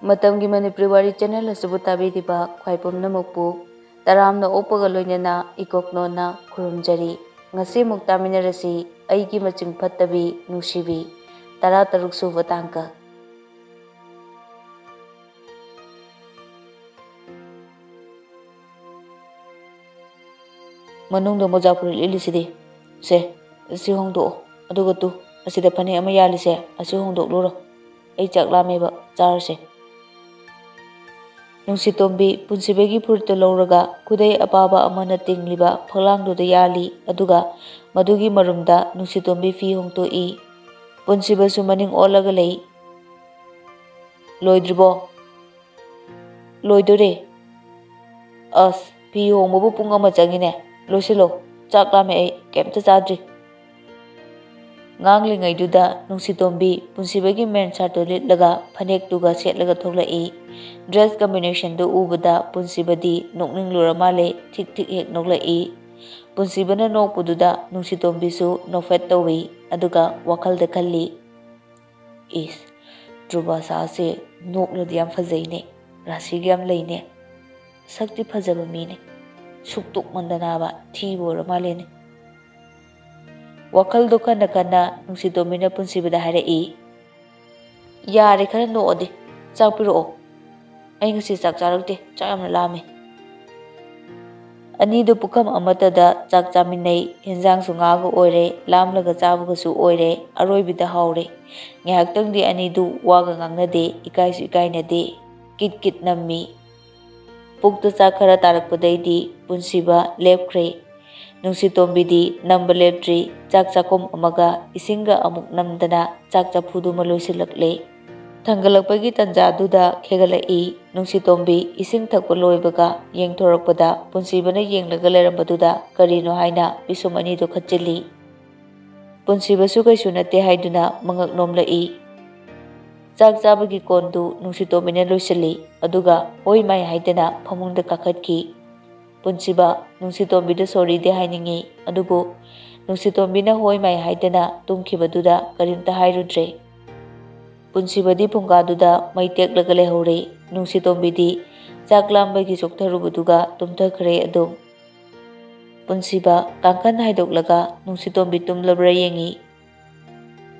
Matamgi Manipuri Wari channel asibu tabiriba khwaipom namukpu taramna opoga loinana ikoknona khurumjari ngasi muktaminarasi Eigi Maching Fattabi Nungshibi tara taruk suba tangka manungdo mojapur lilisidi se si hongdo aduga tu asida phane ama yalise asi hongdo luro ei chaklame ba charse Nungsitombi punsibegi purto lauraga kudai apaba amana tingliba phalangdo da yali aduga madugi marumda nungsitombi fi hongto I punsiba sumaning olaga lei loidribo loidore as fi hongbo punga machangine losilo chaklame ei kemta chadri nganglingai duda nungsitombi punsibegi men sarto litlaga phanek tuga setlaga thoklai dress combination do ubada punsibadi nokning luramale thik thik hek noklai punsibana nokpududa nungsitombi su nofet tawi aduga wakal da khalli is druba sa se nokladi yam fajaine rasi gyam leine sakti phajaba mine suktuk mandana ba thibo ramale ne wakal do kana kana nungsitombi na punsibada harai yare khara no ode chapiro ai ngasi chak charakte chayamna lame ani do pukam amata da chak chaminai hinjang sunga go oire lamlaga chabuga su oire aroibida haure ngyaktang di ani du waga ngangna de ikai su ikai na de kit kit nammi pukta chakhara tarakpadai di punsiba lepkre nungsitombi di number leptri chak chakom amaga isinga amuk namdana chak chapudu maloisilakle Tanggalakpagi tanja duda khegalai nungsitombi ising thakpa loibaga yengthorakpada punsibana yenglaga lerambatuda karino haina bisumani do khatchili punsibasu kaisu nate haiduna mangak nomlai chak chabagi kondu nungsitombina loisali aduga hoi mai haidana phamungda kakhatki punsiba nungsitombi da sorry de hainingi adubu nungsitombina hoi mai haidana tumkhibaduda karimta hairudre punsibadi pungkaduda mai teklaga lehore nungsitombidi chaklambagi choktarubuduga tumthakre adum punsiba kangkan haidoklaga nungsitombi tumlabra yengi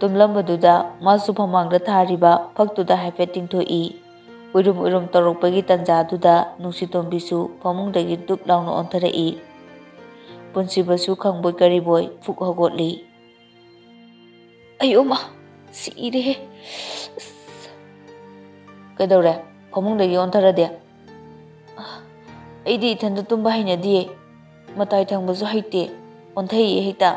tumlambaduda masu phamangda thariba phaktuda haifeting thoi urum torokpagi tanjaduda nungsitombisu phamungdagi dup launa ontarai punsibasu khangboi kariboi phuk hagotli ayoma sire kadore phamungdagi ontarade aidi ithanda tumba hainadi matai thangbasu haite onthai hekta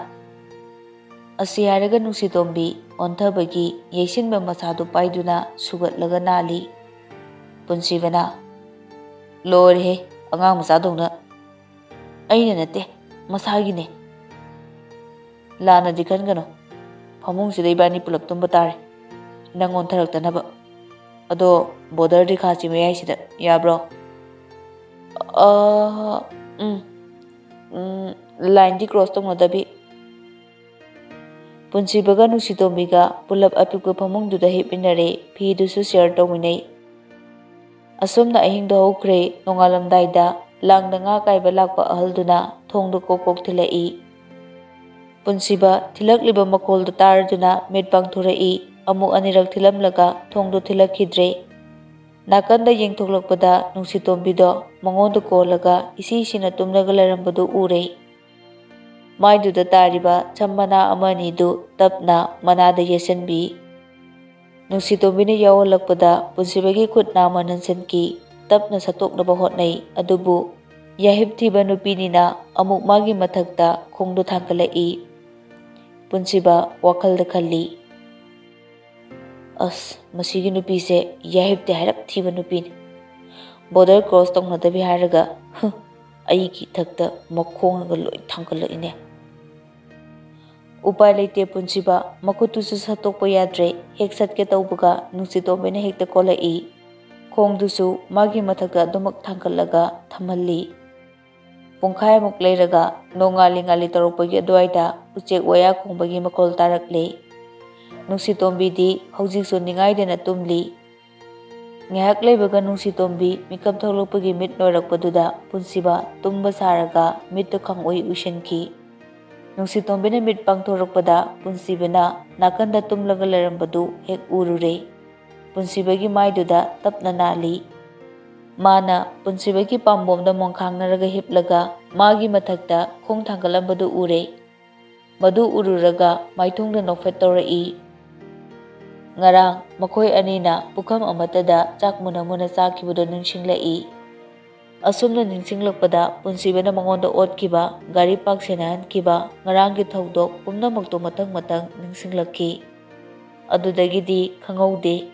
asi haraga nungsitombi onthabagi yeisinba masadu paiduna sugatlaga nali punsibana lore angang masadongna aina nate masagine lana dikhangano phamung sidai bani pulap tumba tare nangon tharaktanaba ado border di khachi me aisida yabro line di cross tong nadabi punsibaga nungsitombiga pulap apikwa phamung duda hipinare phi du su share tawinai asomna ahing do hokre nongalamdaida langda nga kaiba lakpa ahalduna thongdu kokok thilai punsiba thilakliba makol do tarduna medpang thurai amu anirak thilamlaga thongdu thilakhidre nakanda yengthoklakpada nungsitombido mangondo kolaga isi sina tumlaga larambadu ure maiduda tariba chammana amani du tapna manada yesanbi nungsitombi na yawalakpada punsibagi khutna manansanki tapna satoknaba hotnai adubu yahib thiba nupinina amuk magi mathakta khongdu thangkalai punsiba wakalda khalli as masigi nupise yahib te harap thiba nupini border cross tongnadabi haraga aigi thakta makhonga loi thangkalaine upai leite punsiba makutusu satokpa yadre hek satke tawbuga nungsitombina hekta kolai khongdusu magi mathakta dumak thangkalaga thamalli pungkhai muk leiraga nongali ngali torokpagi adwaida uchek waya khongbagi makol tarakle nungsitombi di hojiksu ningaidena tumli Ngahak leibaga Nungshitombi mikap tholokpagi mit noirakpaduda punsiba tumba saraga mitto khangoi uishanki. Nungsitombina mit pangthorakpada punsibana nakanda tumlaga lerambadu hek urure. Punsibagi maiduda tapna nali. Mana punsibagi pambomda mongkhangnaraga hiplaga magi mathakta khong thangkalambadu ure. Madu ururaga maithongda nokfet tawrai. Ngarang makhoi anina pukham amatada chak muna chakhibado ningsinglai. Asumna ningsinglakpada punsibana mangonda otkiba gari park senahankiba ngaranggi thaudok pumnamakto matang ningsinglakki. Adudagidi khangaude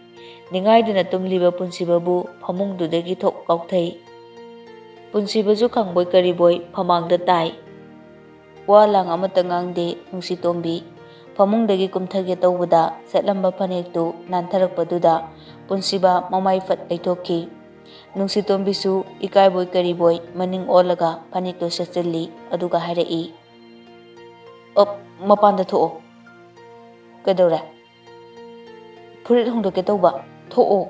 ningaiduna tumliba punsibabu phamungdudagi thok kauthai. Punsibaju khangboi kariboi phamangda tai. Walang amata ngangde Nungshitombi phamungdagi kumthage tawbada setlamba phanektu nantharakpaduda punsiba mamai fat leithokki. Nungshitombisu ikaiboi kariboi maning olaga phanektu sachilli aduga hairai. Mapanda thoo. Kadawra. Furit hongdoke tawba. Thoo.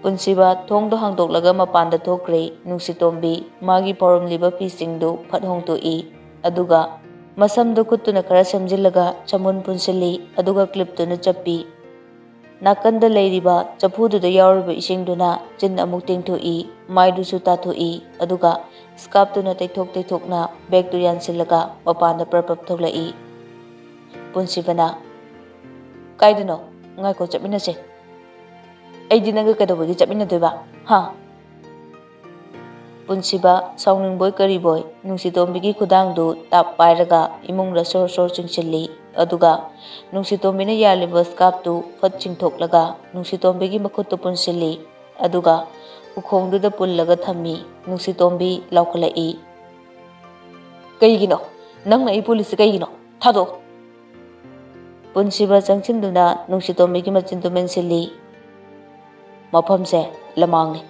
Punsiba thongdo hangdoklaga mapanda thokre Nungshitombi magi poromliba pisingdu phat hongtoi aduga masamdo kuttuna khara samjillaga chamun punsilli aduga cliptuna chappi. Nakanda leiriba chapududa yauriba isingduna chin amuk tingthoi maidusu tathoi aduga scarptuna teithokna bagtu yansillaga mapanda prapap thoklai. Punsibana kaidano ngaiko chapminase. Aidi nanga kadawagi chapminadoiba ha. Punsiba sauningboy kariboi Nungsitombigi khudangdu tap pairaga imungda sor chingsilli aduga Nungsitombina yaliba scarptu fat chingthoklaga Nungsitombigi makhuttu punsilli aduga ukhongduda pullaga thammi. Nungshitombi laukhalai. Kaigino nangna I police kaigino thado. Punsiba changchinduna Nungsitombigi machindu mensilli. Maphamse lamangni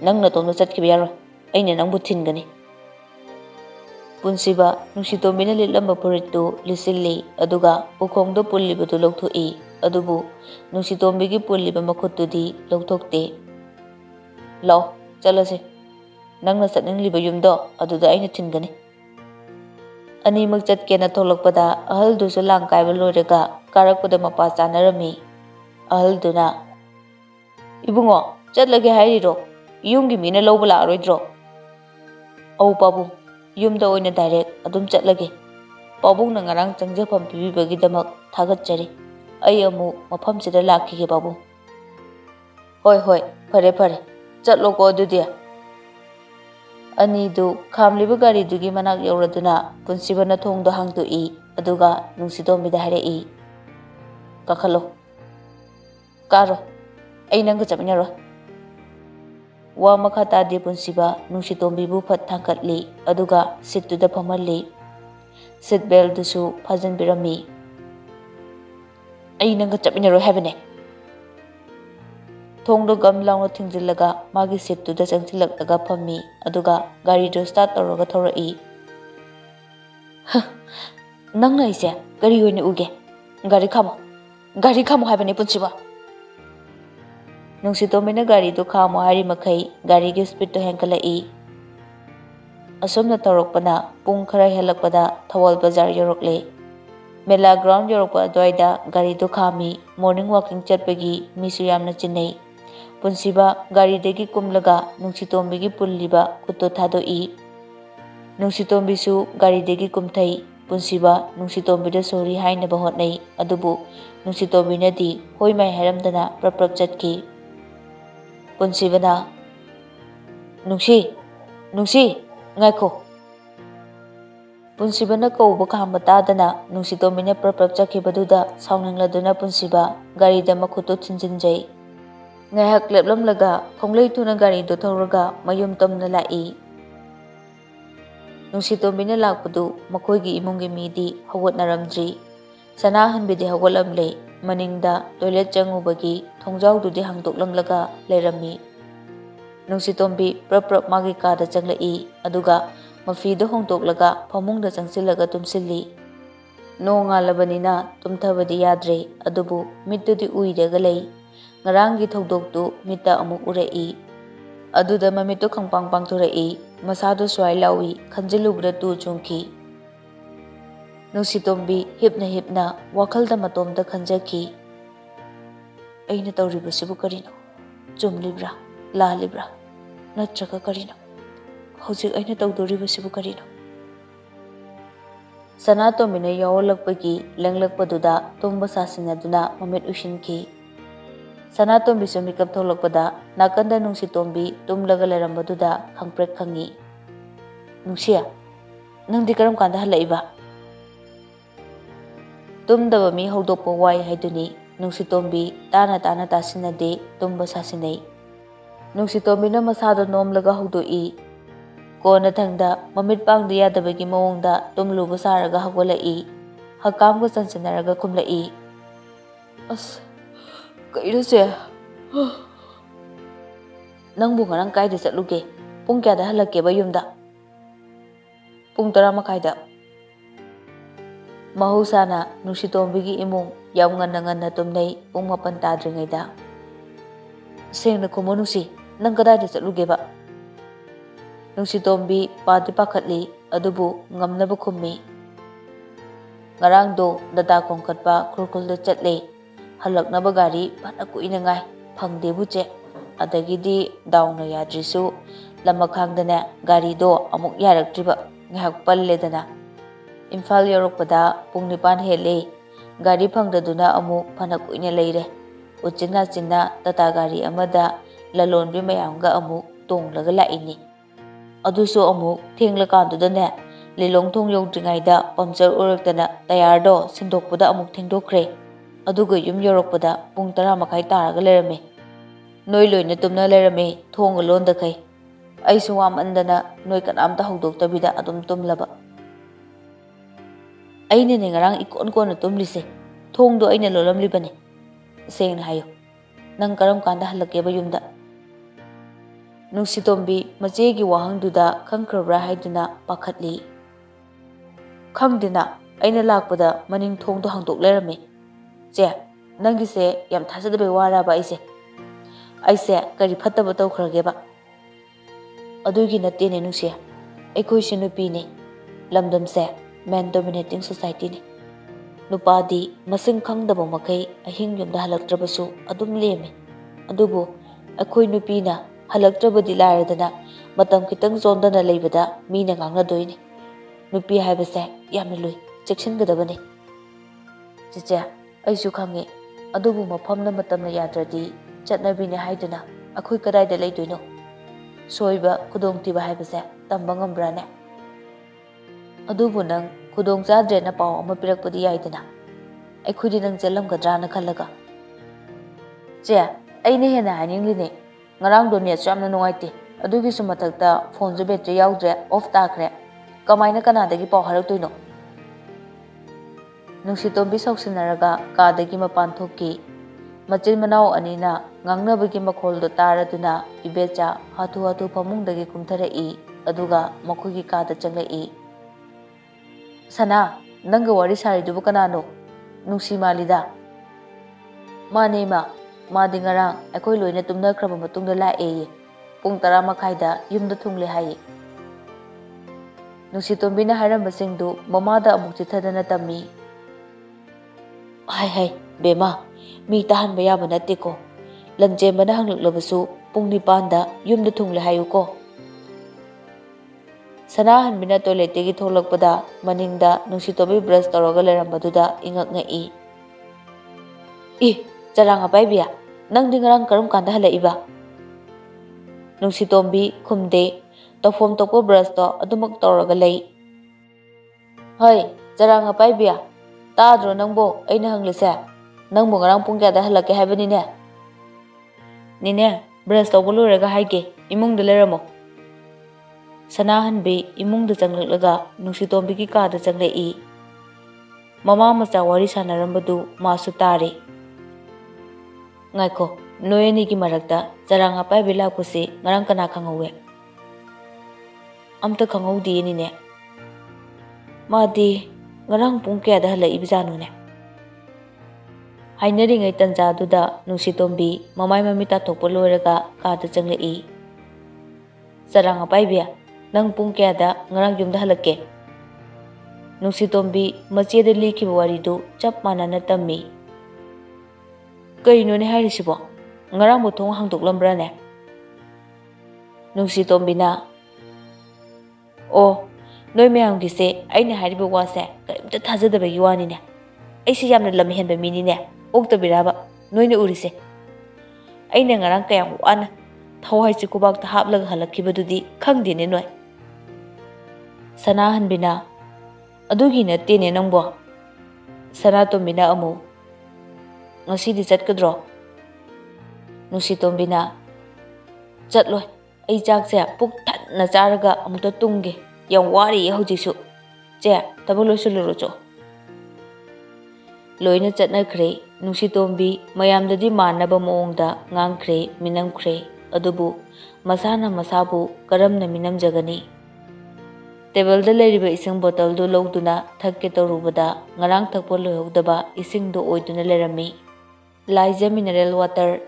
nangna tomna chatkiba yaroi aina nangbu thingani. Punsiba Nungsitombina litlamba purittu lisilli aduga ukhongdo pullibadu lokthoi adubu Nungsitombigi pulliba makhuttudi lokthokte. Lao chalase nangna chatningliba yumdo aduda aina thingani. Animak chatkena tholakpada ahaldusu langkaiba loiraga karakpada mapa chanarami. Ahalduna Ibungo chatlage hairiro yumgi mina lawba laaroidro. Au pabu yumda oina direct adum chatlage. Pabungna ngarang changjafam pibibagidamak thagatchari. Ai amu mafamsida lakhige babu. Hoi fare chatloko adudi. Anidu khamliba garidugi manak yauraduna punsibana thongdo hangtoi aduga Nungsitombida hairai. Kakhalo. Karo ai nanga chapminaro. Wa makha tade punsiba Nungshitombibu phat thangkatli aduga sittuda phamalli. Seat belt dusu phajanbirami. Ai nanga chapminaro habane. Thongdo gam laungna thingjillaga magi sittuda changchilaklaga phammi aduga gari do start tawraga thorai. Nangna ise gari oina uge. Gari khamo habane punsiba. Nungsitombina gari do khamo hari makai gari gi speed to hengkalai. Asomna tawrakpana pung khara helakpada Thawal Bazar yorokle. Mela ground yorokpa adwaida gari do khami morning walking chatpagi misu yamna chinai. Punsiba gari degi kumlaga Nungsitombigi pulliba kutto thadoi. Nungshitombisu gari degi kumthai. Punsiba Nungsitombida sori hainaba hotnai adubu Nungsitombinadi hoi mai haramdana prap chatki. Punsibana Nungshi ngaiko. Punsibana kauba khamba tadana Nungsitombina prap chakhibaduda sauningladuna punsiba garida makhutu thinjinjai. Ngaihak leplamlaga khonglei gari do thawraga mayum tamna lai. Nungsitombina lakpadu makhoigi imunggi midi hawatnaramdri. Sanahanbidi hawatlamle maningda toilet changubagi thongjawdudi hangdoklamlaga leirami. Nungshitombi prap magi kada changlai aduga mafido hongdoklaga phamungda changsillaga tumsilli. No ngalabanina tumthabadi yadre adubu mittudi uidaga lei. Ngaranggi thogdoktu mita amuk urei. Aduda mamitu khangpang pangthurei. Masado swai lawi khanjilubra tu chungki. Nungsitombi hipna wakhalda matomda khanjaki. Aina tawribasibu karino. Chumlibra, lalibra, natraga karino. Hojik aina tawdoribasibu karino. Sanatomina yawalakpagi lenglakpaduda tumba sasinaduna mamit ushinki. Sanatombi sumikap tholakpada nakanda Nungsitombi tumlaga lerambaduna khangprek khangi. Nungsiya, nangdi karam kanda halaiba. Tumdaba mi hawdokpa wai haiduni Nungsitombi tana tasinade tumba sasinai. Nungsitombi na masado nomlaga hawdoi. Kona thangda mamit pangda yadabagi mawongda tumluba saraga hawalai. Hakamga sansinaraga kumlai. As kairo se. Nangbu ngarang kaida chatluge. Pung kyada halake ba yumda? Pung 10:00 Mahusana Nungsitombi imung yam nganna tumnai pung 8 tadringaida. Sengna kumo Nungsi, nang kadada chatluge ba? Nungsitombi padi pakhatli adubu ngamnaba khummi. Ngarangdo data kongkatpa kurkulda chatle. Halaknaba gari bana kuina ngai phangdebu che. Adagidi dauna yadrisu lamakhangdana gari do amuk yaraktriba ngahak palledana. Imphal yorokpada pung 9 hele. Gari phangdaduna amu phana kuina leire. Uchina china data gari amada lalonbi mayamga amu tonglaga laini. Aduso amu thenglakandudane lilong thong yogdringaida puncture uraktana tayardo sindokpada amuk thengdokre. Aduga yum yorokpada pung 10:00 taraga lerame. Noi loina tumna lerame thonga londa kai. Aisu wamandana noi kanamta hawdoktabida adum tumlaba. Aina ne ngarang ikon tumlise. Thongdo aina lolamlibane. Sengna hayo. Nang karam kanda halakeba yumda. Nungsitombi machegi wahangduda khangkrabra haiduna pakhatli. Khangdina aina lakpada maning thongdo hangdok lerame. Che, nangise yam thasadabe waraba aise. Aise kari phattaba tawkhrageba. Adugi nattene Nungsiya. Aikoi sinupi ne. Lamdamse man dominating society ne. Nupadi masing khangdaba makai ahing yumda halaktrabasu adum leme. Adubu aikoi nupina halaktrabadi lairadana matam kitang zondana leibada mina ngangnadoine. Nupi haibase yamna lui chekshingadabane. Chiche Aisu khange adubu mafamna matamna yadradi chatnabine haiduna akhoi kadaida leidoino. Soiba khudongtiba haibase tamba ngambrane. Adubu nang khudong chadrena paw ama pirakpadi yaidana. Aikhudi nang chelamgadrana khalaga. Che, aine hena haningline. Ngarang do net samna nungaite. Adugi sumathakta phone ju battery yaudre off takre. Kamaina kanadagi paw haraktoino. Nungsitombi sausinaraga kadagi mapan thoki. Machin manau anina ngangnabagi makholdo taraduna ibecha hatu pamungdagi kumtharei aduga makhugi kada changlei. Sana nanga wari saridubu kanano Nungsi malida. Mane ma madi ngarang aikoi loina tumnakraba matungda lae. Pung 10:00 yumda thungle hayi. Nungsitombi na harambasingdu mamada amuk chithadana tammi. Hai bema mi tahan bayaba natteko. Lanjemba hanglaklabasu pung 9 yumda thungle hayuko. Sanahan bina toiletegi tholakpada maningda Nungsitombi brush tawraga lerambaduda ingak ngai. Charanga paibiya nangdi ngarang karam kanda halaiba. Nungsitombi khumde tawfom tokpa brush to adumak tawraga lei. Hai charanga paibiya tadro nangbo aina hanglise. Nangbo ngarang pung kyada halake haibani ne. Nine brush tawba loiraga haige imungda leramo. Sanahan be imungda changlaklaga Nungsitombi ki kada changlei. Mama macha wari sanarambadu masu tare. Ngaiko noyani ki marakta charanga paibi lakpase ngarang kana khangawe. Amta khangawdi ni ne. Madi ngarang pung kyada halai bijanu ne. Hainaringay tanjaduda Nungsitombi mamay mami tathokpa loiraga kaada changlai. Saranga paibia nang pung kayada ngarang yumda halakke. Nungsitombi macheda likiba waridu chap manana tammi. Kainone hairisibo ngarang bothong hangdoklambrane. Nungsitombi na Oh noi mayamgise aina hariba wase karimta thajadabagi wanine. Aisi yamna lam henba minine oktabiraba noina urise. Aina ngarang kayang wana thawai chi kubak ta haplag halakkibadudi khangdine noi. Sana hanbina adugi na tene nangbo. Sana tombina amu ngasidi chatkadro. Nungsitombi na chatloi ai chakse puk thanna charaga amukta tungge yang wari haujisu che tabolosuluro cho. Loina chatnakhre Nungsitombi mayamdadi manaba moongda ngangkhre minamkhre adubu masana masabu karamna minamjagani. Table da leiriba ising bottle do logduna thakke torubada ngarang thakpo loihogdaba ising do oiduna lerami. Laija mineral water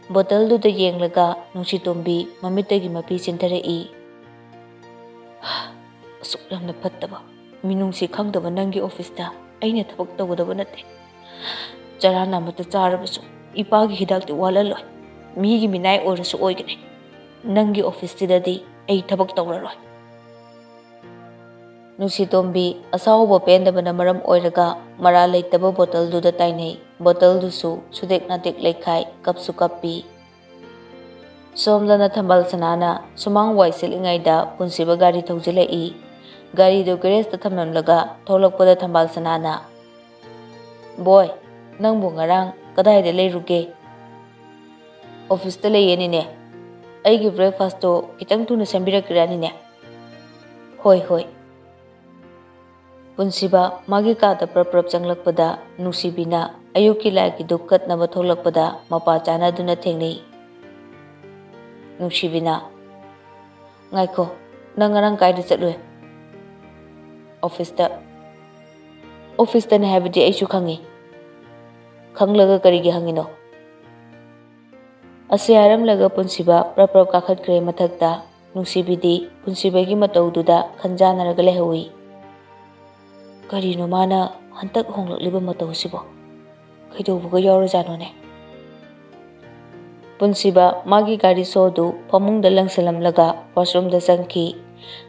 bottle do da yenglaga Nungsitombi mamitagi mapi chintarei. Asuklamna fattaba minungsi khangdaba nangi office da aina thabak tawdaba nate. Charana mata charabasu ipagi hidakti walaloi migi minai orasu oigane. Nangi office tidadi ai thabak tawraroi. Nungsitombi asawba pendabana maram oiraga mara leitaba bottle du da tainei. Bottle du su sudek natik leikhai kapsu kappi. Somlana thambal sanana sumang waisil ingaida punsiba gari thaujalai. Gari do garage ta thamlamlaga tholakpada thambal sanana. Boy, nangbu ngarang kadaida leiruge? Office ta leyenine. Aigi breakfast to kitang tuna sambirakirani. Hoi hoi. Punsiba magi kada prap changlakpada Nungsibina ayuki lagi dukkat na batholakpada mapa chana duna thengnei. Nungsibina ngaiko nang ngarang kaida chatloi. Office ta na habidi aisu khangi. Khanglaga karigi hangino. Asiaram laga punsiba prap kakhat kre mathakta Nungsibidi punsibagi mataududa khanjanaraga lehawi. Karino mana hantak honglakliba matausibo kaidobuga yawrajanone. Punsiba magi gari sodu pamungda langsalamlaga washroom da changki.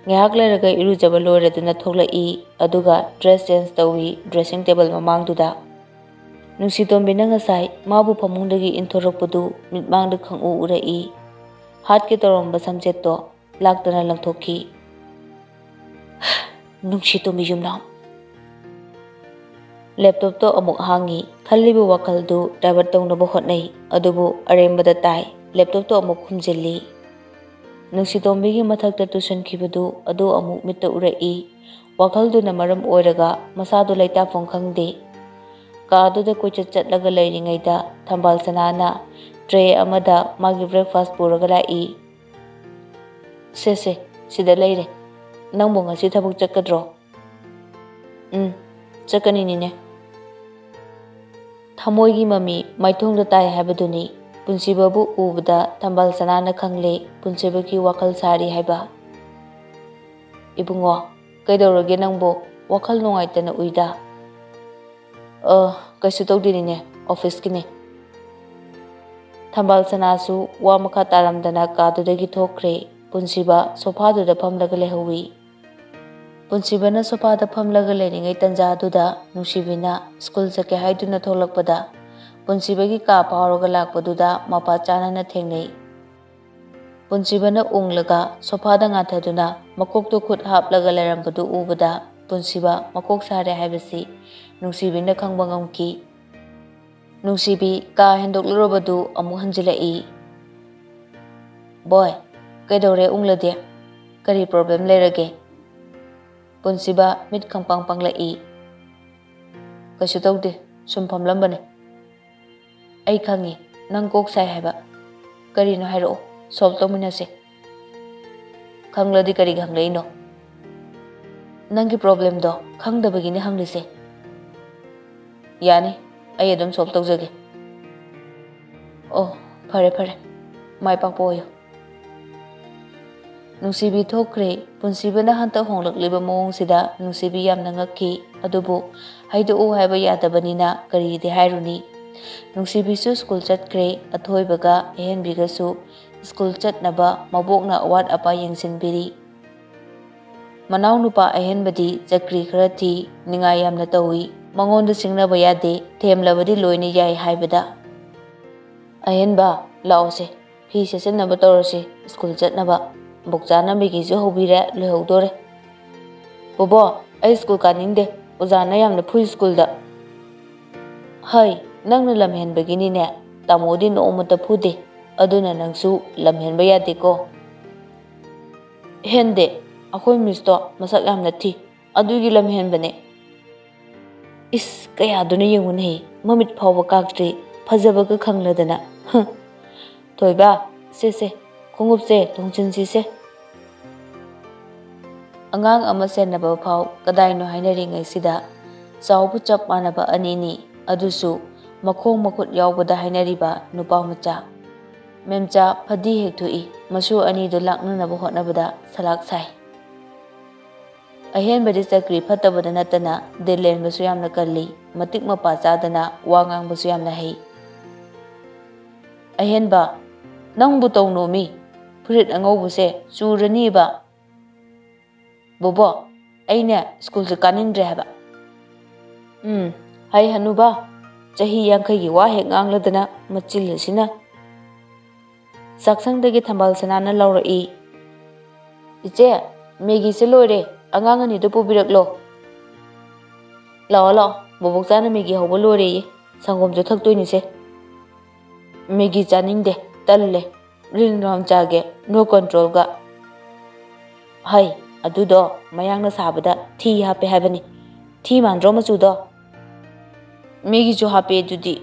Ngahak leraga irujaba loiraduna thoklai aduga dress change tawi dressing table mamangduda. Nungsitombi na ngasai mabu pamungdagi inthorokpadu mitmangda khangu urai. Hatke toromba samjetto laktana langthokki. Nungsitombi yumnam. Laptop to amuk hangi khalibu wakal du divert tawnaba hotnai adubu arembada tai laptop to amuk khumjilli. Nungsitombi gi mathakta tuition khibadu adu amuk mitta urai. Wakal du na maram oiraga masadu laita phong khangde. Kaadu da koichat chatlaga leiringaida thambal sanana tray amada magi breakfast puraga lai. Se sida leire nangbo ngasi thabuk chakadro. Chakani nine. Thamoigi mami maithongda tai habaduni punsibabu ubada thambal sanana khangle punsibagi wakal sari haiba. Ibungo kaidorage nangbo wakal nungaitana uida. Kaisu tawdinine office kine. Thambal sanasu wa makha taramdana kadudagi thokre punsiba sofa duda phamlaga lehawi. Punsibana sofa da phamlaga leiringai tanjaduda Nungsibina school chake haiduna tholakpada punsibagi ka pawraga lakpaduda mapa chanana thengnei. Punsibana unglaga sofa da ngathaduna makokto khut haplaga leirambadu ubada punsiba makok sare haibasi Nungsibina khangba ngamki. Nungsibi ka hendoklurobadu amu hanjilai. Boy, kaidore unglade kari problem leirage? Punsiba mit khangpang panglai. Kaisu tawde sum phamlambane. Ai khangi nang kok sai haiba. Karino hairo solve tawminase. Khangladi kari hanglai no. Nangi problem do khangdabagini hanglise. Yani ꯑꯩ ꯑꯗꯨꯝ solve ꯇꯧꯖꯒꯦ ꯑꯣ ꯐꯔꯦ ꯐꯔꯦ ꯃꯥꯏ ꯄꯥꯛꯄ ꯑꯣꯏꯌꯨ ꯅꯨꯡꯁꯤꯕꯤ ꯊꯣꯛꯈ꯭ꯔꯦ ꯄꯨꯟꯁꯤꯕꯅ ꯍꯟꯇꯛ ꯍꯣꯡꯂꯛꯂꯤꯕ ꯃꯑꯣꯡꯁꯤꯗ ꯅꯨꯡꯁꯤꯕꯤ ꯌꯥꯝꯅ ꯉꯛꯈꯤ ꯑꯗꯨꯕꯨ ꯍꯥꯏꯗꯣꯛꯎ ꯍꯥꯏꯕ ꯌꯥꯗꯕꯅꯤꯅ ꯀꯔꯤꯗꯤ ꯍꯥꯏꯔꯨꯅꯤ ꯅꯨꯡꯁꯤꯕꯤꯁꯨ ꯁ꯭ꯀꯨꯜ ꯆꯠꯈ꯭ꯔꯦ ꯑꯊꯣꯏꯕꯒ ꯑꯍꯦꯟꯕꯤꯒꯁꯨ ꯁ꯭ꯀꯨꯜ ꯆꯠꯅꯕ ꯃꯕꯣꯛꯅ ꯑꯋꯥꯠ ꯑꯄꯥ ꯌꯦꯡꯁꯤꯟꯕꯤꯔꯤ ꯃꯅꯥꯎꯅꯨꯄꯥ ꯑꯍꯦꯟꯕꯗꯤ ꯆꯀ꯭ꯔꯤ ꯈꯔ ꯊꯤ ꯅꯤꯡꯉꯥꯏ ꯌꯥꯝꯅ ꯇꯧꯏ ꯃꯉꯣꯟꯗ ꯁꯤꯡꯅꯕ ꯌꯥꯗꯦ ꯊꯦꯝꯂꯕꯗꯤ ꯂꯣꯏꯅ ꯌꯥꯏ ꯍꯥꯏꯕꯗ ꯑꯍꯦꯟꯕ ꯂꯥꯛꯑꯣꯁꯦ ꯐꯤ ꯁꯦꯠꯆꯟꯅꯕ ꯇꯧꯔꯁꯤ ꯁ꯭ꯀꯨꯜ ꯆꯠꯅꯕ ꯕꯣꯛꯆꯥꯅ ꯃꯦꯒꯤꯁꯨ ꯍꯧꯕꯤꯔꯦ ꯂꯣꯏꯍꯧꯗꯣꯔꯦ ꯕꯣꯕꯣ ꯑꯩ ꯁ꯭ꯀꯨꯜ ꯀꯥꯅꯤꯡꯗꯦ ꯑꯣꯖꯥꯅ ꯌꯥꯝꯅ ꯐꯨꯏ ꯁ꯭ꯀꯨꯜꯗ ꯍꯩ ꯅꯪꯅ ꯂꯝꯍꯦꯟꯕꯒꯤꯅꯤꯅꯦ ꯇꯥꯃꯣꯗꯤ ꯅꯣꯡꯃꯇ ꯐꯨꯗꯦ ꯑꯗꯨꯅ ꯅꯪꯁꯨ ꯂꯝꯍꯦꯟꯕ ꯌꯥꯗꯦꯀꯣ ꯍꯦꯟꯗꯦ ꯑꯩꯈꯣꯏ ꯃꯤꯁꯇꯣ ꯃꯁꯛ ꯌꯥꯝꯅ ꯊꯤ ꯑꯗꯨꯒꯤ ꯂꯝꯍꯦꯟꯕꯅꯦ ꯏꯁ ꯀꯌꯥꯗꯨꯅ ꯌꯦꯡꯉꯨꯅꯦ ꯃꯃꯤꯠ ꯐꯥꯎꯕ ꯀꯥꯛꯇ꯭ꯔꯤ ꯐꯖꯕꯒ ꯈꯪꯂꯗꯅ ꯊꯣꯏꯕ ꯁꯦ ꯈꯣꯡꯎꯞꯁꯦ ꯇꯣꯡꯁꯤꯟꯁꯤꯁꯦ ꯑꯉꯥꯡ ꯑꯃ ꯁꯦꯟꯅꯕ ꯐꯥꯎ ꯀꯗꯥꯏꯅꯣ ꯍꯥꯏꯅꯔꯤꯉꯩꯁꯤꯗ ꯆꯥꯎꯕ ꯆꯞ ꯃꯥꯟꯅꯕ ꯑꯅꯤꯅꯤ ꯑꯗꯨꯁꯨ ꯃꯈꯣꯡ ꯃꯈꯨꯠ ꯌꯥꯎꯕꯗ ꯍꯥꯏꯅꯔꯤꯕ ꯅꯨꯄꯥ ꯃꯆꯥ ꯃꯦꯝꯆꯥ ꯐꯗꯤ ꯍꯦꯛ ꯊꯣꯛꯏ ꯃꯁꯨ ꯑꯅꯤꯗꯨ ꯂꯥꯛꯅꯅꯕ ꯍꯣꯠꯅꯕꯗ ꯁꯂꯥꯛ ꯁꯥꯏ ꯑꯍꯦꯟꯕꯗꯤ ꯆꯀ꯭ꯔꯤ ꯐꯠꯇꯕꯗ ꯅꯠꯇꯅ ꯗꯤꯜ ꯂꯦꯟꯕꯁꯨ ꯌꯥꯝꯅ ꯀꯜꯂꯤ ꯃꯇꯤꯛ ꯃꯄꯥ ꯆꯥꯗꯅ ꯋꯥ ꯉꯥꯡꯕꯁꯨ ꯌꯥꯝꯅ ꯍꯩ ꯑꯍꯦꯟꯕ ꯅꯪꯕꯨ ꯇꯧꯅꯣꯃꯤ ꯐꯨꯔꯤꯠ ꯑꯉꯧꯕꯁꯦ ꯆꯨꯔꯅꯤꯕ ꯕꯣꯕꯣ ꯑꯩꯅꯦ ꯁ꯭ꯀꯨꯜꯁꯦ ꯀꯥꯅꯤꯡꯗ꯭ꯔꯦ ꯍꯥꯏꯕ ꯍꯩ ꯍꯅꯨꯕ ꯆꯍꯤ 50ꯒꯤ ꯋꯥ ꯍꯦꯛ ꯉꯥꯡꯂꯗꯅ ꯃꯆꯤꯜ ꯑꯁꯤꯅ ꯆꯥꯛꯁꯪꯗꯒꯤ ꯊꯝꯕꯥꯜ ꯁꯅꯥꯅ ꯂꯥꯎꯔꯛꯏ ꯏꯆꯦ ꯃꯦꯒꯤꯁꯦ ꯂꯣꯏꯔꯦ ꯑꯉꯥꯡ ꯑꯅꯤꯗꯨ ꯄꯨꯕꯤꯔꯛꯂꯣ ꯂꯥꯛꯑꯣ ꯕꯣꯕꯣꯛꯆꯥꯅ ꯃꯦꯒꯤ ꯍꯧꯕ ꯂꯣꯏꯔꯦꯌꯦ ꯁꯪꯒꯣꯝꯁꯨ ꯊꯛꯇꯣꯏꯅꯤꯁꯦ ꯃꯦꯒꯤ ꯆꯥꯅꯤꯡꯗꯦ ꯇꯜꯂꯦ ꯔꯤꯡ ꯔꯥꯎꯟ ꯆꯥꯒꯦ ꯅꯣ ꯀꯟꯇ꯭ꯔꯣꯜꯒ ꯍꯩ ꯑꯗꯨꯗꯣ ꯃꯌꯥꯡꯅ ꯁꯥꯕꯗ ꯊꯤ ꯍꯥꯞꯄꯦ ꯍꯥꯏꯕꯅꯤ ꯊꯤ ꯃꯥꯟꯗ꯭ꯔꯣ ꯃꯆꯨꯗꯣ ꯃꯦꯒꯤꯁꯨ ꯍꯥꯞꯄꯦ ꯑꯗꯨꯗꯤ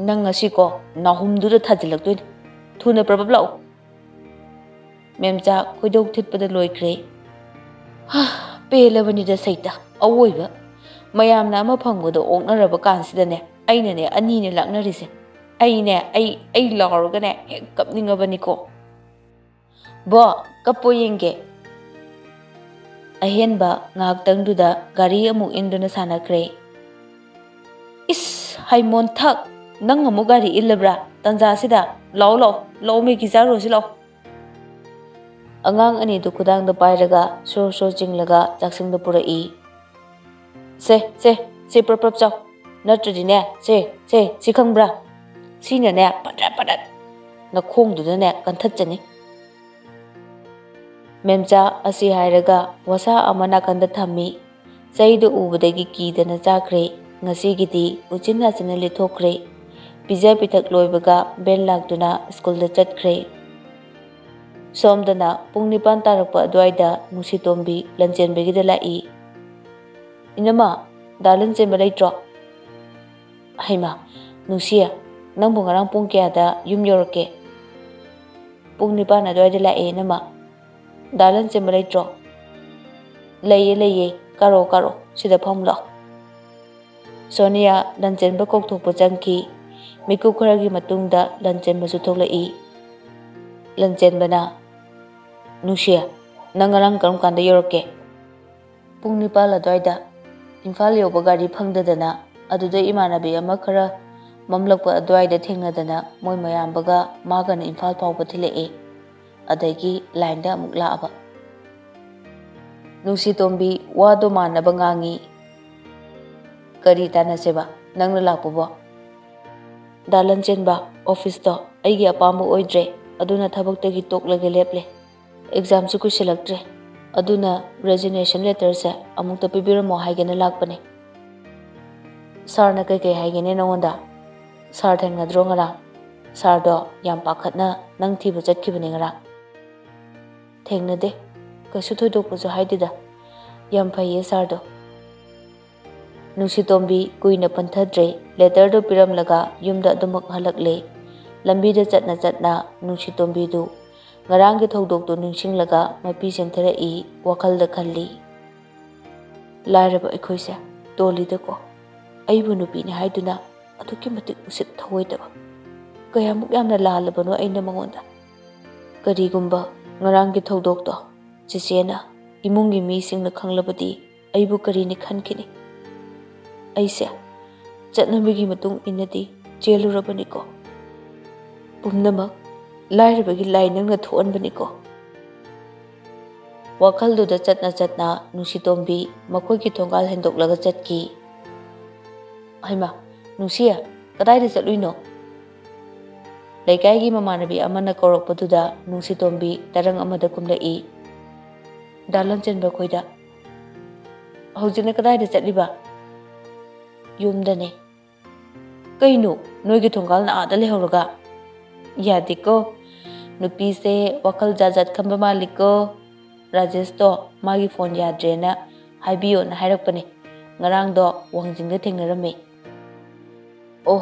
ꯅꯪ ꯉꯁꯤꯀꯣ ꯅꯥꯍꯨꯝꯗꯨꯗ ꯊꯥꯖꯤꯜꯂꯛꯇꯣꯏꯅꯤ ꯊꯨꯅ ꯄ꯭ꯔꯕꯞ ꯂꯥꯛꯎ ꯃꯦꯝꯆꯥ ꯈꯣꯏꯗꯧ ꯊꯤꯠꯄꯗ ꯂꯣꯏꯈ꯭ꯔꯦ ꯄꯦꯜꯂꯕꯅꯤꯗ ꯁꯩꯇ ꯑꯋꯣꯏꯕ ꯃꯌꯥꯝꯅ ꯑꯃ ꯐꯪꯕꯗꯣ ꯑꯣꯛꯅꯔꯕ ꯀꯥꯟꯁꯤꯗꯅꯦ ꯑꯩꯅꯅꯦ ꯑꯅꯤꯅꯦ ꯂꯥꯛꯅꯔꯤꯁꯦ ꯑꯩꯅꯦ ꯑꯩ ꯂꯥꯎꯔꯒꯅꯦ ꯍꯦꯛ ꯀꯞꯅꯤꯡꯉꯕꯅꯤꯀꯣ ꯕꯣ ꯀꯞꯄꯣ ꯌꯦꯡꯒꯦ ꯑꯍꯦꯟꯕ ꯉꯥꯏꯍꯥꯛꯇꯪꯗꯨꯗ ꯒꯥꯔꯤ ꯑꯃꯨꯛ ꯏꯟꯗꯨꯅ ꯁꯥꯟꯅꯈ꯭ꯔꯦ ꯏꯁ ꯍꯩꯃꯣꯟ ꯊꯛ ꯅꯪ ꯑꯃꯨꯛ ꯒꯥꯔꯤ ꯏꯜꯂꯕ꯭ꯔꯥ ꯇꯟꯖꯥꯁꯤꯗ ꯂꯥꯛꯑꯣ ꯃꯦꯒꯤ ꯆꯥꯔꯨꯔꯁꯤ ꯂꯥꯛꯑꯣ ꯑꯉꯥꯡ ꯑꯅꯤꯗꯨ ꯈꯨꯗꯥꯡꯗ ꯄꯥꯏꯔꯒ ꯁꯣꯔ ꯆꯤꯡꯂꯒ ꯆꯥꯛꯁꯪꯗ ꯄꯨꯔꯛꯏ ꯁꯦ ꯄ꯭ꯔꯞ ꯆꯥꯎ ꯅꯠꯇ꯭ꯔꯗꯤꯅꯦ ꯁꯤ ꯈꯪꯕ꯭ꯔꯥ ꯁꯤꯅꯅꯦ ꯄꯗꯠ ꯅꯈꯣꯡꯗꯨꯗꯅꯦ ꯀꯟꯊꯠꯆꯅꯤ ꯃꯦꯝꯆꯥ ꯑꯁꯤ ꯍꯥꯏꯔꯒ ꯋꯥꯁꯥ ꯑꯃ ꯅꯥꯀꯟꯗ ꯊꯝꯃꯤ ꯆꯩꯗꯨ ꯎꯕꯗꯒꯤ ꯀꯤꯗꯅ ꯆꯥꯈ꯭ꯔꯦ ꯉꯁꯤꯒꯤꯗꯤ ꯎꯆꯤꯟ ꯅꯥꯆꯤꯟꯅ ꯂꯤꯊꯣꯛꯈ꯭ꯔꯦ ꯄꯤꯖ ꯄꯤꯊꯛ ꯂꯣꯏꯕꯒ ꯕꯦꯜ ꯂꯥꯛꯇꯨꯅ ꯁ꯭ꯀꯨꯜꯗ ꯆꯠꯈ꯭ꯔꯦ ꯁꯣꯝꯗꯅ ꯄꯨꯡ 9 ꯇꯥꯔꯛꯄ ꯑꯗꯨꯋꯥꯏꯗ ꯅꯨꯡꯁꯤꯇꯣꯝꯕꯤ ꯂꯟꯆꯦꯟꯕꯒꯤꯗ ꯂꯥꯛꯏ ꯏꯅꯝꯃ ꯗꯥ ꯂꯟꯆꯦꯟꯕ ꯂꯩꯇ꯭ꯔꯣ ꯍꯩꯃꯥ ꯅꯨꯡꯁꯤ ꯅꯪꯕꯨ ꯉꯔꯥꯡ ꯄꯨꯡ ꯀꯌꯥꯗ ꯌꯨꯝ ꯌꯧꯔꯛꯀꯦ ꯄꯨꯡ 9 ꯑꯗꯨꯋꯥꯏꯗ ꯂꯥꯛꯑꯦ ꯏꯅꯝꯃ ꯗꯥ ꯂꯟꯆꯦꯟꯕ ꯂꯩꯇ꯭ꯔꯣ ꯂꯩꯌꯦ ꯀꯥꯔꯣ ꯁꯤꯗ ꯐꯝꯃꯨ ꯂꯥꯛꯑꯣ ꯁꯣꯅꯤꯌꯥ ꯂꯟꯆꯦꯟꯕ ꯀꯧꯊꯣꯛꯄ ꯆꯪꯈꯤ ꯃꯤꯀꯨꯞ ꯈꯔꯒꯤ ꯃꯇꯨꯡꯗ ꯂꯟꯆꯦꯟꯕꯁꯨ ꯊꯣꯛꯂꯛꯏ ꯂꯟꯆꯦꯟꯕꯅ ꯅꯨꯡꯁꯤ ꯅꯪ ꯉꯔꯥꯡ ꯀꯔꯝ ꯀꯥꯟꯗ ꯌꯧꯔꯛꯀꯦ ꯄꯨꯡ 9 ꯑꯗꯨꯋꯥꯏꯗ ꯏꯝꯐꯥꯜ ꯌꯧꯕ ꯒꯥꯔꯤ ꯐꯪꯗꯗꯅ ꯑꯗꯨꯗ ꯏꯃꯥꯟꯅꯕꯤ ꯑꯃ ꯈꯔ ꯃꯝꯂꯛꯄ ꯑꯗꯨꯋꯥꯏꯗ ꯊꯦꯡꯅꯗꯅ ꯃꯣꯏ ꯃꯌꯥꯝꯕꯒ ꯃꯥꯒꯅ ꯏꯝꯐꯥꯜ ꯐꯥꯎꯕ ꯊꯤꯜꯂꯛꯑꯦ ꯑꯗꯒꯤ ꯂꯥꯏꯟꯗ ꯑꯃꯨꯛ ꯂꯥꯛꯑꯕ ꯅꯨꯡꯁꯤꯇꯣꯝꯕꯤ ꯋꯥꯗꯣ ꯃꯥꯟꯅꯕ ꯉꯥꯡꯉꯤ ꯀꯔꯤ ꯇꯥꯟꯅꯁꯦꯕ ꯅꯪꯅ ꯂꯥꯛꯄꯕꯣ ꯗꯥ ꯂꯟꯆꯦꯟꯕ ꯑꯣꯐꯤꯁꯇꯣ ꯑꯩꯒꯤ ꯑꯄꯥꯝꯕ ꯑꯣꯏꯗ꯭ꯔꯦ ꯑꯗꯨꯅ ꯊꯕꯛꯇꯒꯤ ꯇꯣꯛꯂꯒꯦ ꯂꯦꯞꯂꯦ ꯑꯦꯛꯖꯥꯝꯁꯨ ꯀꯨꯏꯁꯤꯜꯂꯛꯇ꯭ꯔꯦ ꯑꯗꯨꯅ ꯔꯦꯖꯤꯒꯅꯦꯁꯟ ꯂꯦꯇꯔꯁꯦ ꯑꯃꯨꯛꯇ ꯄꯤꯕꯤꯔꯝꯃꯣ ꯍꯥꯏꯒꯦꯅ ꯂꯥꯛꯄꯅꯦ ꯁꯥꯔꯅ ꯀꯩ ꯍꯥꯏꯒꯦꯅꯦ ꯅꯉꯣꯟꯗ ꯁꯥꯔ ꯊꯦꯡꯅꯗ꯭ꯔꯣ ꯉꯔꯥꯡ ꯁꯥꯔꯗꯣ ꯌꯥꯝ ꯄꯥꯈꯠꯅ ꯅꯪ ꯊꯤꯕ ꯆꯠꯈꯤꯕꯅꯦ ꯉꯔꯥꯡ ꯊꯦꯡꯅꯗꯦ ꯀꯩꯁꯨ ꯊꯣꯏꯗꯣꯛꯄꯁꯨ ꯍꯥꯏꯗꯦꯗ ꯌꯥꯝ ꯐꯩꯌꯦ ꯁꯥꯔꯗꯣ ꯅꯨꯡꯁꯤꯇꯣꯝꯕꯤ ꯀꯨꯏꯅ ꯄꯟꯊꯗ꯭ꯔꯦ ꯂꯦꯇꯔꯗꯨ ꯄꯤꯔꯝꯂꯒ ꯌꯨꯝꯗ ꯑꯗꯨꯃꯛ ꯍꯜꯂꯛꯂꯦ ꯂꯝꯕꯤꯗ ꯆꯠꯅ ꯅꯨꯡꯁꯤꯇꯣꯝꯕꯤꯗꯨ ꯉꯔꯥꯡꯒꯤ ꯊꯧꯗꯣꯛꯇꯨ ꯅꯤꯡꯁꯤꯡꯂꯒ ꯃꯄꯤ ꯆꯦꯟꯊꯔꯛꯏ ꯋꯥꯈꯜꯗ ꯈꯜꯂꯤ ꯂꯥꯏꯔꯕ ꯑꯩꯈꯣꯏꯁꯦ ꯇꯣꯜꯂꯤꯗꯀꯣ ꯑꯩꯕꯨ ꯅꯨꯄꯤꯅꯤ ꯍꯥꯏꯗꯨꯅ ꯑꯗꯨꯛꯀꯤ ꯃꯇꯤꯛ ꯎꯁꯤꯠ ꯊꯑꯣꯏꯗꯕ ꯀꯌꯥꯃꯨꯛ ꯌꯥꯝꯅ ꯂꯥꯜꯂꯕꯅꯣ ꯑꯩꯅ ꯃꯉꯣꯟꯗ ꯀꯔꯤꯒꯨꯝꯕ ꯉꯔꯥꯡꯒꯤ ꯊꯧꯗꯣꯛꯇꯣ ꯆꯦꯆꯦꯅ ꯏꯃꯨꯡꯒꯤ ꯃꯤꯁꯤꯡꯅ ꯈꯪꯂꯕꯗꯤ ꯑꯩꯕꯨ ꯀꯔꯤꯅꯤ ꯈꯟꯈꯤꯅꯤ ꯑꯩꯁꯦ ꯆꯠꯅꯕꯤꯒꯤ ꯃꯇꯨꯡ ꯏꯟꯅꯗꯤ ꯆꯦꯜꯂꯨꯔꯕꯅꯤꯀꯣ ꯄꯨꯝꯅꯃꯛ ꯂꯥꯏꯔꯕꯒꯤ ꯂꯥꯏ ꯅꯪꯅ ꯊꯣꯛꯍꯟꯕꯅꯤꯀꯣ ꯋꯥꯈꯜꯗꯨꯗ ꯆꯠꯅ ꯆꯠꯅ ꯅꯨꯡꯁꯤꯇꯣꯝꯕꯤ ꯃꯈꯣꯏꯒꯤ ꯊꯣꯡꯒꯥꯜ ꯍꯦꯟꯗꯣꯛꯂꯒ ꯆꯠꯈꯤ ꯍꯩꯃꯥ ꯅꯨꯡꯁꯤꯌꯦ ꯀꯗꯥꯏꯗ ꯆꯠꯂꯨꯏꯅꯣ ꯂꯩꯀꯥꯏꯒꯤ ꯃꯃꯥꯟꯅꯕꯤ ꯑꯃꯅ ꯀꯧꯔꯛꯄꯗꯨꯗ ꯅꯨꯡꯁꯤꯇꯣꯝꯕꯤ ꯇꯔꯪ ꯑꯃꯗ ꯀꯨꯝꯂꯛꯏ ꯗꯥ ꯂꯝꯆꯦꯟꯕ ꯈꯣꯏꯗ ꯍꯧꯖꯤꯛꯅ ꯀꯗꯥꯏꯗ ꯆꯠꯂꯤꯕ ꯌꯨꯝꯗꯅꯦ ꯀꯩꯅꯣ ꯅꯣꯏꯒꯤ ꯊꯣꯡꯒꯥꯜꯅ ꯑꯥꯗ ꯂꯩꯍꯧꯔꯒ ꯌꯥꯗꯦꯀꯣ ꯅꯨꯄꯤꯁꯦ ꯋꯥꯈꯜ ꯖꯥꯠ ꯖꯥꯠ ꯈꯟꯕ ꯃꯥꯜꯂꯤꯀꯣ ꯔꯥꯖꯦꯁꯇꯣ ꯃꯥꯒꯤ ꯐꯣꯟ ꯌꯥꯗ꯭ꯔꯦꯅ ꯍꯥꯏꯕꯤꯌꯣꯅ ꯍꯥꯏꯔꯛꯄꯅꯦ ꯉꯔꯥꯡꯗꯣ ꯋꯥꯡꯖꯤꯡꯗ ꯊꯦꯡꯅꯔꯝꯃꯦ ꯑꯣ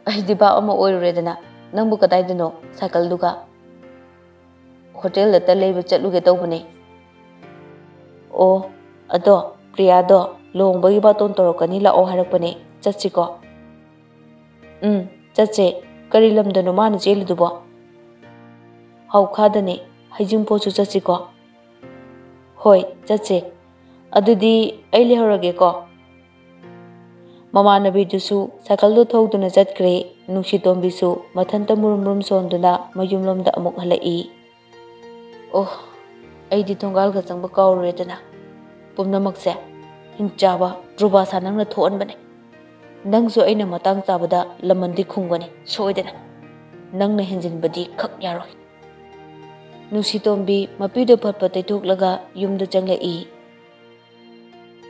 ꯑꯩꯗꯤ ꯚꯥꯞ ꯑꯃ ꯑꯣꯏꯔꯨꯔꯦꯗꯅ ꯅꯪꯕꯨ ꯀꯗꯥꯏꯗꯅꯣ ꯁꯥꯏꯀꯜꯗꯨꯒ ꯍꯣꯇꯦꯜꯗꯇ ꯂꯩꯕ ꯆꯠꯂꯨꯒꯦ ꯇꯧꯕꯅꯦ ꯑꯣ ꯑꯗꯣ ꯄ꯭ꯔꯤꯌꯥꯗꯣ ꯂꯨꯍꯣꯡꯕꯒꯤ ꯕꯥꯇꯣꯟ ꯇꯧꯔꯛꯀꯅꯤ ꯂꯥꯛꯑꯣ ꯍꯥꯏꯔꯛꯄꯅꯦ ꯆꯠꯁꯤꯀꯣ ꯆꯠꯁꯦ ꯀꯔꯤ ꯂꯝꯗꯅꯣ ꯃꯥꯅ ꯆꯦꯜꯂꯤꯗꯨꯕꯣ ꯍꯧꯈꯥꯗꯅꯦ ꯍꯩꯖꯤꯡꯄꯣꯠꯁꯨ ꯆꯠꯁꯤꯀꯣ ꯍꯣꯏ ꯆꯠꯁꯦ ꯑꯗꯨꯗꯤ ꯑꯩ ꯂꯩꯍꯧꯔꯒꯦꯀꯣ ꯃꯃꯥꯟꯅꯕꯤꯗꯨꯁꯨ ꯁꯥꯏꯀꯜꯗꯨ ꯊꯧꯗꯨꯅ ꯆꯠꯈ꯭ꯔꯦ ꯅꯨꯡꯁꯤꯇꯣꯝꯕꯤꯁꯨ ꯃꯊꯟꯇ ꯃꯨꯔꯨꯝ ꯃꯨꯔꯨꯝ ꯁꯣꯟꯗꯨꯅ ꯃꯌꯨꯝꯂꯣꯝꯗ ꯑꯃꯨꯛ ꯍꯜꯂꯛꯏ ꯑꯣ ꯑꯩꯗꯤ ꯊꯣꯡꯒꯥꯜꯒ ꯆꯪꯕ ꯀꯥꯎꯔꯨꯔꯦꯗꯅ ꯄꯨꯝꯅꯃꯛꯁꯦ ꯍꯤꯡꯆꯥꯕ ꯗ꯭ꯔꯨꯕꯥꯁꯥ ꯅꯪꯅ ꯊꯣꯛꯍꯟꯕꯅꯦ ꯅꯪꯁꯨ ꯑꯩꯅ ꯃꯇꯥꯡ ꯆꯥꯕꯗ ꯂꯃꯟꯗꯤ ꯈꯨꯝꯒꯅꯤ ꯁꯣꯏꯗꯅ ꯅꯪꯅ ꯍꯦꯟꯖꯤꯟꯕꯗꯤ ꯈꯛ ꯌꯥꯔꯣꯏ ꯅꯨꯡꯁꯤꯇꯣꯝꯕꯤ ꯃꯄꯤꯗꯨ ꯐꯠꯐꯠ ꯇꯩꯊꯣꯛꯂꯒ ꯌꯨꯝꯗ ꯆꯪꯂꯛꯏ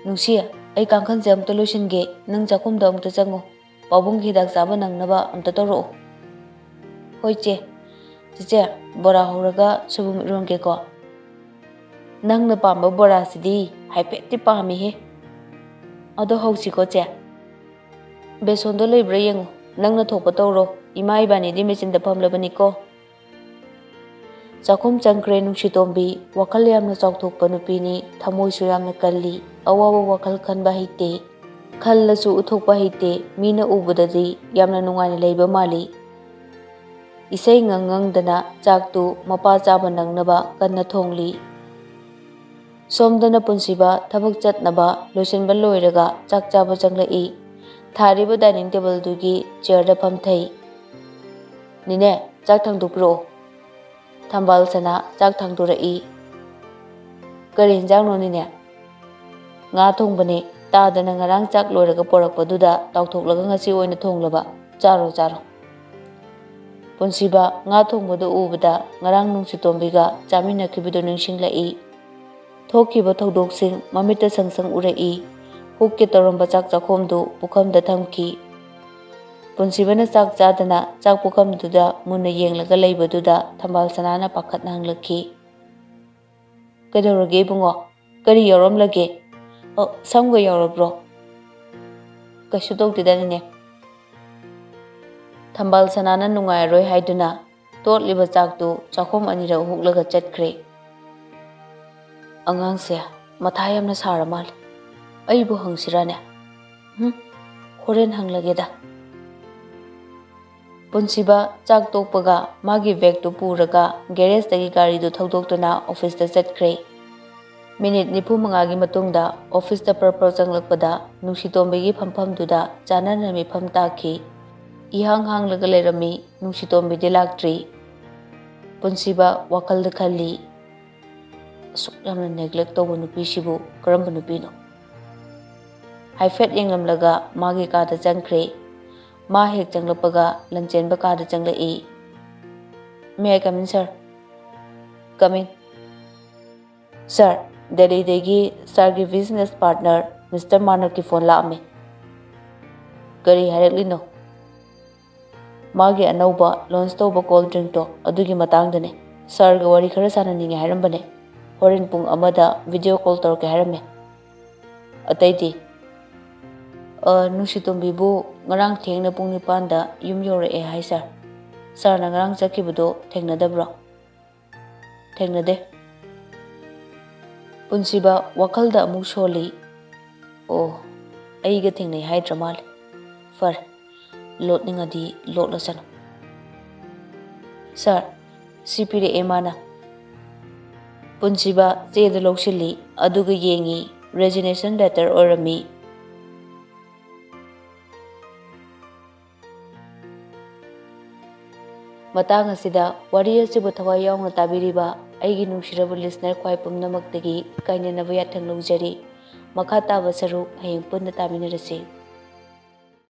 ꯅꯨꯡꯁꯤ ꯑꯩ ꯀꯥꯡꯈꯟꯁꯦ ꯑꯝꯇ ꯂꯣꯏꯁꯤꯟꯒꯦ ꯅꯪ ꯆꯥꯛꯈꯨꯝꯗ ꯑꯝꯇ ꯆꯪꯉꯨ ꯄꯥꯕꯨꯡꯒꯤ ꯍꯤꯗꯥꯛ ꯆꯥꯕ ꯅꯪꯅꯕ ꯑꯝꯇ ꯇꯧꯔꯛꯑꯣ ꯍꯣꯏ ꯆꯦꯆꯦ ꯕꯣꯔꯥ ꯍꯧꯔꯒ ꯁꯣꯏꯕꯨꯝ ꯏꯔꯣꯟꯒꯦꯀꯣ ꯅꯪꯅ ꯄꯥꯝꯕ ꯕꯣꯔꯥꯁꯤꯗꯤ ꯍꯥꯏꯐꯦꯠꯇꯤ ꯄꯥꯝꯃꯤꯍꯦ ꯑꯗꯣ ꯍꯧꯁꯤꯀꯣ ꯆꯦ ꯕꯦꯁꯣꯟꯗꯣ ꯂꯩꯕ꯭ꯔꯥ ꯌꯦꯡꯉꯨ ꯅꯪꯅ ꯊꯣꯛꯄ ꯇꯧꯔꯣ ꯏꯃꯥ ꯏꯕꯥꯅꯤꯗꯤ ꯃꯦꯆꯤꯟꯗ ꯐꯝꯂꯕꯅꯤꯀꯣ ꯆꯥꯛꯈꯨꯝ ꯆꯪꯈ꯭ꯔꯦ ꯅꯨꯡꯁꯤꯇꯣꯝꯕꯤ ꯋꯥꯈꯜ ꯌꯥꯝꯅ ꯆꯥꯎꯊꯣꯛꯄ ꯅꯨꯄꯤꯅꯤ ꯊꯃꯣꯏꯁꯨ ꯌꯥꯝꯅ ꯀꯜꯂꯤ ꯑꯋꯥꯕ ꯋꯥꯈꯜ ꯈꯟꯕ ꯍꯩꯇꯦ ꯈꯜꯂꯁꯨ ꯎꯠꯊꯣꯛꯄ ꯍꯩꯇꯦ ꯃꯤꯅ ꯎꯕꯗꯗꯤ ꯌꯥꯝꯅ ꯅꯨꯡꯉꯥꯏꯅ ꯂꯩꯕ ꯃꯥꯜꯂꯤ ꯏꯁꯩ ꯉꯪꯗꯅ ꯆꯥꯛꯇꯨ ꯃꯄꯥ ꯆꯥꯕ ꯅꯪꯅꯕ ꯀꯟꯅ ꯊꯣꯡꯂꯤ ꯁꯣꯝꯗꯅ ꯄꯨꯟꯁꯤꯕ ꯊꯕꯛ ꯆꯠꯅꯕ ꯂꯣꯏꯁꯤꯟꯕ ꯂꯣꯏꯔꯒ ꯆꯥꯛ ꯆꯥꯕ ꯆꯪꯂꯛꯏ ꯊꯥꯔꯤꯕ ꯗꯥꯏꯅꯤꯡ ꯇꯦꯕꯜꯗꯨꯒꯤ ꯆꯤꯌꯔꯗ ꯐꯝꯊꯩ ꯅꯤꯅꯦ ꯆꯥꯛ ꯊꯥꯡꯗꯣꯛꯄꯤꯔꯛꯑꯣ ꯊꯝꯕꯥꯜ ꯁꯅꯥ ꯆꯥꯛ ꯊꯥꯡꯗꯣꯔꯛꯏ ꯀꯔꯤ ꯌꯦꯟꯖꯥꯡꯅꯣ ꯅꯤꯅꯦ ꯉꯥ ꯊꯣꯡꯕꯅꯦ ꯇꯥꯗꯅ ꯉꯔꯥꯡ ꯆꯥꯛ ꯂꯣꯏꯔꯒ ꯄꯣꯔꯛꯄꯗꯨꯗ ꯇꯥꯎꯊꯣꯛꯂꯒ ꯉꯁꯤ ꯑꯣꯏꯅ ꯊꯣꯡꯂꯕ ꯆꯥꯔꯣ ꯄꯨꯟꯁꯤꯕ ꯉꯥ ꯊꯣꯡꯕꯗꯨ ꯎꯕꯗ ꯉꯔꯥꯡ ꯅꯨꯡꯁꯤꯇꯣꯝꯕꯤꯒ ꯆꯥꯃꯤꯟꯅꯈꯤꯕꯗꯨ ꯅꯤꯡꯁꯤꯡꯂꯛꯏ ꯊꯣꯛꯈꯤꯕ ꯊꯧꯗꯣꯛꯁꯤꯡ ꯃꯃꯤꯠꯇ ꯁꯪ ꯎꯔꯛꯏ ꯍꯨꯛꯀꯦ ꯇꯧꯔꯝꯕ ꯆꯥꯛ ꯆꯥꯈꯣꯝꯗꯨ ꯄꯨꯈꯝꯗ ꯊꯝꯈꯤ ꯄꯨꯟꯁꯤꯕꯅ ꯆꯥꯛ ꯆꯥꯗꯅ ꯆꯥꯛ ꯄꯨꯈꯝꯗꯨꯗ ꯃꯨꯟꯅ ꯌꯦꯡꯂꯒ ꯂꯩꯕꯗꯨꯗ ꯊꯝꯕꯥꯜ ꯁꯅꯥꯅ ꯄꯥꯈꯠꯅ ꯍꯪꯂꯛꯈꯤ ꯀꯩꯗꯧꯔꯒꯦ ꯏꯕꯨꯡꯉꯣ ꯀꯔꯤ ꯌꯥꯎꯔꯝꯂꯒꯦ ꯁꯝꯒ ꯌꯥꯎꯔꯕ꯭ꯔꯣ ꯀꯩꯁꯨ ꯇꯧꯗꯦꯗ ꯅꯤꯅꯦ ꯊꯝꯕꯥꯜ ꯁꯅꯥꯅ ꯅꯨꯡꯉꯥꯏꯔꯣꯏ ꯍꯥꯏꯗꯨꯅ ꯇꯣꯠꯂꯤꯕ ꯆꯥꯛꯇꯨ ꯆꯥꯈꯣꯝ ꯑꯅꯤꯔꯛ ꯍꯨꯛꯂꯒ ꯆꯠꯈ꯭ꯔꯦ ꯑꯉꯥꯡꯁꯦ ꯃꯊꯥ ꯌꯥꯝꯅ ꯁꯥꯔ ꯃꯥꯜꯂꯦ ꯑꯩꯕꯨ ꯍꯪꯁꯤꯔꯥꯅꯦ ꯍꯣꯔꯦꯟ ꯍꯪꯂꯒꯦꯗ ꯄꯨꯟꯁꯤꯕ ꯆꯥꯛ ꯇꯣꯛꯄꯒ ꯃꯥꯒꯤ ꯕꯦꯒꯇꯨ ꯄꯨꯔꯒ ꯒꯦꯔꯦꯖꯇꯒꯤ ꯒꯥꯔꯤꯗꯨ ꯊꯧꯗꯣꯛꯇꯨꯅ ꯑꯣꯐꯤꯁꯇ ꯆꯠꯈ꯭ꯔꯦ ꯃꯤꯅꯤꯠ 45ꯒꯤ ꯃꯇꯨꯡꯗ ꯑꯣꯐꯤꯁꯇ ꯄꯔꯄꯔ ꯆꯪꯂꯛꯄꯗ ꯅꯨꯡꯁꯤꯇꯣꯝꯕꯤꯒꯤ ꯐꯝꯐꯝꯗꯨꯗ ꯆꯥꯅꯅ ꯃꯤꯐꯝ ꯇꯥꯈꯤ ꯏꯍꯥꯡ ꯍꯥꯡꯂꯒ ꯂꯩꯔꯝꯃꯤ ꯅꯨꯡꯁꯤꯇꯣꯝꯕꯤꯗꯤ ꯂꯥꯛꯇ꯭ꯔꯤ ꯄꯨꯟꯁꯤꯕ ꯋꯥꯈꯜꯗ ꯈꯜꯂꯤ ꯑꯁꯨꯛ ꯌꯥꯝꯅ ꯅꯦꯒ꯭ꯂꯦꯛ ꯇꯧꯕ ꯅꯨꯄꯤꯁꯤꯕꯨ ꯀꯔꯝꯕ ꯅꯨꯄꯤꯅꯣ ꯍꯥꯏꯐꯦꯠ ꯌꯦꯡꯂꯝꯂꯒ ꯃꯥꯒꯤ ꯀꯥꯗ ꯆꯪꯈ꯭ꯔꯦ ꯃꯥ ꯍꯦꯛ ꯆꯪꯂꯛꯄꯒ ꯂꯟꯆꯦꯟꯕ ꯀꯥꯗ ꯆꯪꯂꯛꯏ ꯃꯦ ꯑꯥꯏ ꯀꯝ ꯏꯟ ꯁꯔ ꯀꯝ ꯏꯟ ꯁꯔ ꯗꯦꯜꯂꯤꯗꯒꯤ ꯁꯥꯔꯒꯤ ꯕꯤꯖꯤꯅꯦꯁ ꯄꯥꯔꯠꯅꯔ ꯃꯤꯁꯇꯔ ꯃꯥꯅꯛꯀꯤ ꯐꯣꯟ ꯂꯥꯛꯑꯝꯃꯤ ꯀꯔꯤ ꯍꯥꯏꯔꯛꯂꯤꯅꯣ ꯃꯥꯒꯤ ꯑꯅꯧꯕ ꯂꯣꯟꯁ ꯇꯧꯕ ꯀꯣꯜ ꯗ꯭ꯔꯤꯡꯛꯇꯣ ꯑꯗꯨꯒꯤ ꯃꯇꯥꯡꯗꯅꯦ ꯁꯥꯔꯒ ꯋꯥꯔꯤ ꯈꯔ ꯁꯥꯟꯅꯅꯤꯡꯉꯦ ꯍꯥꯏꯔꯝꯕꯅꯦ ꯍꯣꯔꯦꯟ ꯄꯨꯡ 1ꯗ ꯚꯤꯗꯤꯑꯣ ꯀꯣꯜ ꯇꯧꯔꯛꯀꯦ ꯍꯥꯏꯔꯝꯃꯦ ꯑꯇꯩꯗꯤ ꯅꯨꯡꯁꯤꯇꯣꯝꯕꯤꯕꯨ ꯉꯔꯥꯡ ꯊꯦꯡꯅ ꯄꯨꯡ 9ꯗ ꯌꯨꯝ ꯌꯧꯔꯛꯑꯦ ꯍꯥꯏ ꯁꯥꯔ ꯁꯥꯔꯅ ꯉꯔꯥꯡ ꯆꯠꯈꯤꯕꯗꯣ ꯊꯦꯡꯅꯗꯕ꯭ꯔꯣ ꯊꯦꯡꯅꯗꯦ ꯄꯨꯟꯁꯤꯕ ꯋꯥꯈꯜꯗ ꯑꯃꯨꯛ ꯁꯣꯜꯂꯤ ꯑꯣ ꯑꯩꯒ ꯊꯦꯡꯅꯩ ꯍꯥꯏꯗ꯭ꯔ ꯃꯥꯜꯂꯦ꯫ ꯐꯔꯦ, ꯂꯣꯠꯅꯤꯡꯉꯗꯤ ꯂꯣꯠꯂꯁꯅꯨ꯫ ꯁꯥꯔ, ꯁꯤ ꯄꯤꯔꯛꯑꯦ ꯃꯥꯅ꯫ ꯄꯨꯟꯁꯤꯕ ꯆꯦꯗꯨ ꯂꯧꯁꯤꯜꯂꯤ ꯑꯗꯨꯒ ꯌꯦꯡꯉꯤ, ꯔꯦꯖꯤꯒꯅꯦꯁꯟ ꯂꯦꯇꯔ ꯑꯣꯏꯔꯝꯃꯤ꯫ ꯃꯇꯥꯡ ꯑꯁꯤꯗ ꯋꯥꯔꯤ ꯑꯁꯤꯕꯨ ꯊꯋꯥꯏ ꯌꯥꯎꯅ ꯇꯥꯕꯤꯔꯤꯕ ꯑꯩꯒꯤ ꯅꯨꯡꯁꯤꯔꯕ ꯂꯤꯁꯅꯔ ꯈ꯭ꯋꯥꯏ ꯄꯨꯝꯅꯃꯛꯇꯒꯤ ꯏꯀꯥꯏꯅꯅꯕ ꯌꯥꯊꯪ ꯂꯧꯖꯔꯤ꯫ ꯃꯈꯥ ꯇꯥꯕ ꯁꯔꯨꯛ ꯍꯌꯦꯡ ꯄꯨꯟꯅ ꯇꯥꯃꯤꯟꯅꯔꯁꯤ꯫